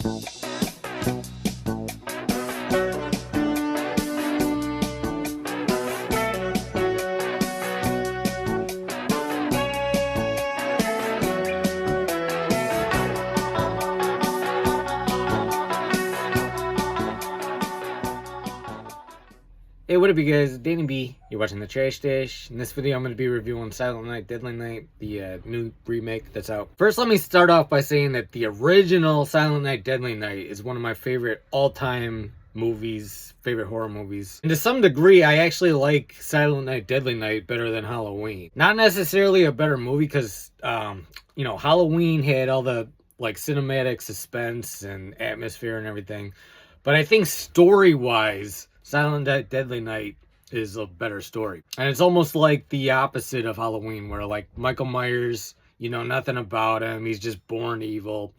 Hey, what up, you guys? Danny B. You're watching The Trash Dash. In this video, I'm going to be reviewing Silent Night, Deadly Night, the new remake that's out. First, let me start off by saying that the original Silent Night, Deadly Night is one of my favorite all-time movies, favorite horror movies. And to some degree, I actually like Silent Night, Deadly Night better than Halloween. Not necessarily a better movie because, you know, Halloween had all the, like, cinematic suspense and atmosphere and everything. But I think story-wise, Silent Night, Deadly Night is a better story. And it's almost like the opposite of Halloween, where like Michael Myers, you know nothing about him. He's just born evil.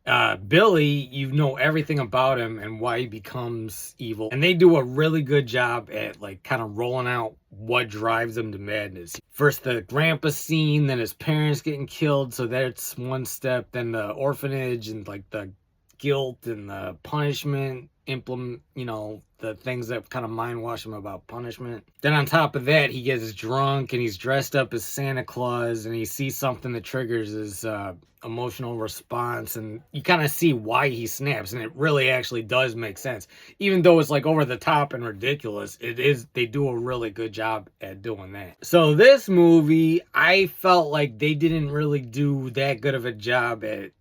Billy, you know everything about him and why he becomes evil. And they do a really good job at like kind of rolling out what drives him to madness. First the grandpa scene, then his parents getting killed. So that's one step. Then the orphanage and like the guilt and the punishment implement, you know, the things that kind of mind wash him about punishment. Then on top of that, he gets drunk and he's dressed up as Santa Claus and he sees something that triggers his emotional response, and you kind of see why he snaps, and it really actually does make sense. Even though it's like over the top and ridiculous, they do a really good job at doing that. So this movie, I felt like they didn't really do that good of a job at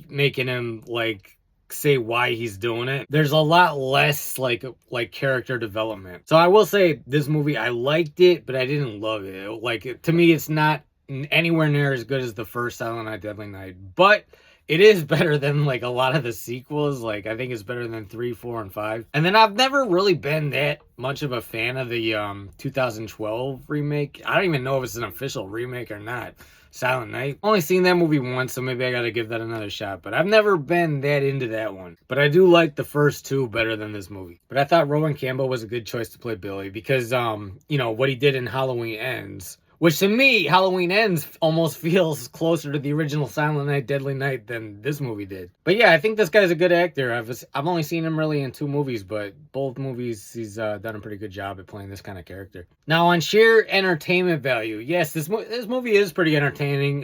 making him like say why he's doing it. There's a lot less like character development. So I will say this movie, I liked it, but I didn't love it. Like, to me, it's not anywhere near as good as the first Silent Night, Deadly Night, but it is better than like a lot of the sequels. Like, I think it's better than 3, 4, and 5. And then I've never really been that much of a fan of the 2012 remake. I don't even know if it's an official remake or not. Silent Night. Only seen that movie once, so maybe I gotta give that another shot. But I've never been that into that one. But I do like the first two better than this movie. But I thought Rowan Campbell was a good choice to play Billy because, you know, what he did in Halloween Ends. Which to me, Halloween Ends almost feels closer to the original Silent Night, Deadly Night than this movie did. But yeah, I think this guy's a good actor. I've only seen him really in 2 movies, but both movies he's done a pretty good job at playing this kind of character. Now on sheer entertainment value, yes, this movie is pretty entertaining.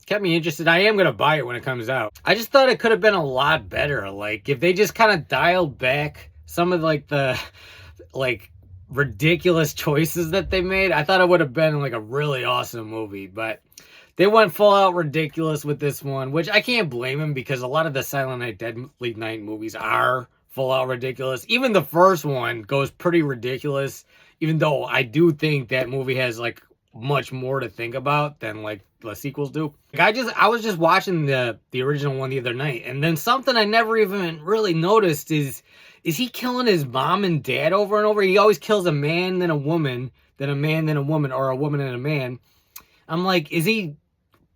Kept me interested. I am gonna buy it when it comes out. I just thought it could have been a lot better. Like if they just kind of dialed back some of like the ridiculous choices that they made, I thought it would have been like a really awesome movie. But they went full out ridiculous with this one, which I can't blame them because a lot of the Silent Night, Deadly Night movies are full out ridiculous. Even the first one goes pretty ridiculous, even though I do think that movie has like much more to think about than like the sequels do. Like I was just watching the original one the other night, and then something I never even really noticed is he killing his mom and dad over and over? He always kills a man, then a woman, then a man, then a woman, or a woman and a man. I'm like, is he,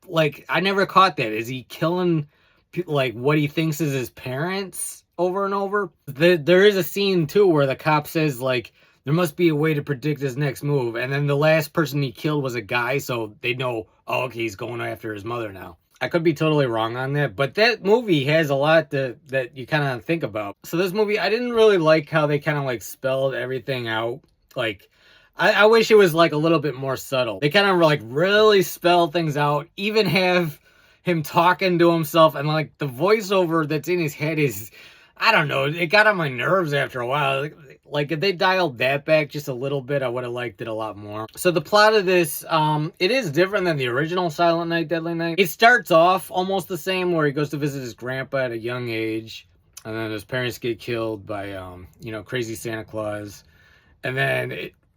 like, I never caught that. Is he killing, like, what he thinks is his parents over and over? There is a scene, too, where the cop says, like, there must be a way to predict his next move. And then the last person he killed was a guy, so they know, oh, okay, he's going after his mother now. I could be totally wrong on that, but that movie has a lot that you kind of think about. So this movie, I didn't really like how they kind of like spelled everything out. Like, I wish it was like a little bit more subtle. They kind of like really spell things out, even have him talking to himself, and like the voiceover that's in his head is, I don't know, it got on my nerves after a while. Like if they dialed that back just a little bit, I would have liked it a lot more. So the plot of this, it is different than the original Silent Night, Deadly Night. It starts off almost the same, where he goes to visit his grandpa at a young age, and then his parents get killed by, you know, crazy Santa Claus. And then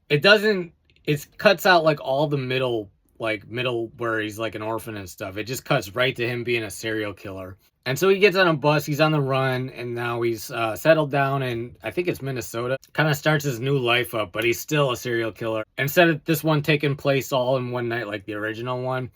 it cuts out like all the middle where he's like an orphan and stuff. It just cuts right to him being a serial killer. And so he gets on a bus, he's on the run, and now he's settled down in, I think it's Minnesota. Kind of starts his new life up, but he's still a serial killer. Instead of this one taking place all in one night like the original one,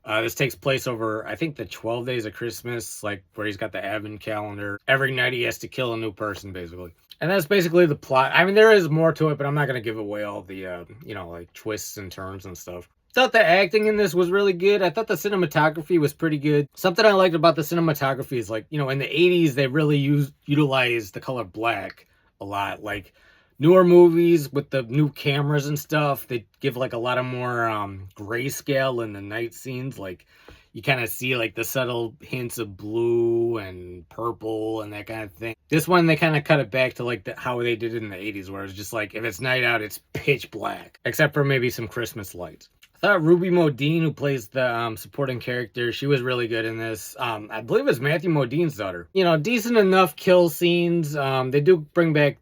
this takes place over, I think, the 12 days of Christmas, like where he's got the advent calendar. Every night he has to kill a new person, basically. And that's basically the plot. I mean, there is more to it, but I'm not going to give away all the, you know, like twists and turns and stuff. Thought the acting in this was really good. I thought the cinematography was pretty good. Something I liked about the cinematography is, like, you know, in the 80s, they really utilized the color black a lot. Like, newer movies with the new cameras and stuff, they give like a lot of more grayscale in the night scenes. Like, you kind of see like the subtle hints of blue and purple and that kind of thing. This one, they kind of cut it back to like how they did it in the 80s, where it's just like, if it's night out, it's pitch black, except for maybe some Christmas lights. I thought Ruby Modine, who plays the supporting character, she was really good in this. I believe it's Matthew Modine's daughter. You know, decent enough kill scenes. They do bring back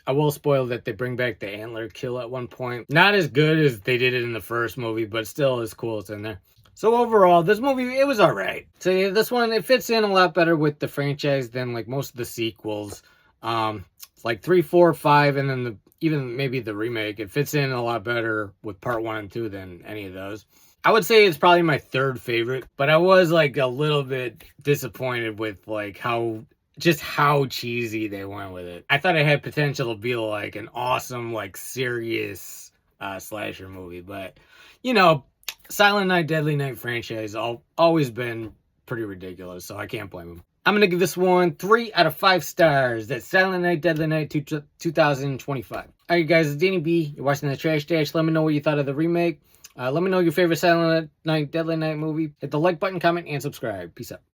I will spoil that they bring back the antler kill at one point. Not as good as they did it in the first movie, but still as cool as in there. So overall, this movie, it was alright. So yeah, this one, it fits in a lot better with the franchise than like most of the sequels. Like 3, 4, 5, and then even maybe the remake, it fits in a lot better with part 1 and 2 than any of those. I would say it's probably my third favorite, but I was like a little bit disappointed with like how cheesy they went with it. I thought it had potential to be like an awesome, like serious slasher movie, but you know, Silent Night, Deadly Night franchise always been pretty ridiculous, so I can't blame them. I'm going to give this one 3 out of 5 stars. That's Silent Night, Deadly Night 2025. Alright guys, it's Danny B. You're watching The Trash Dash. Let me know what you thought of the remake. Let me know your favorite Silent Night, Deadly Night movie. Hit the like button, comment, and subscribe. Peace out.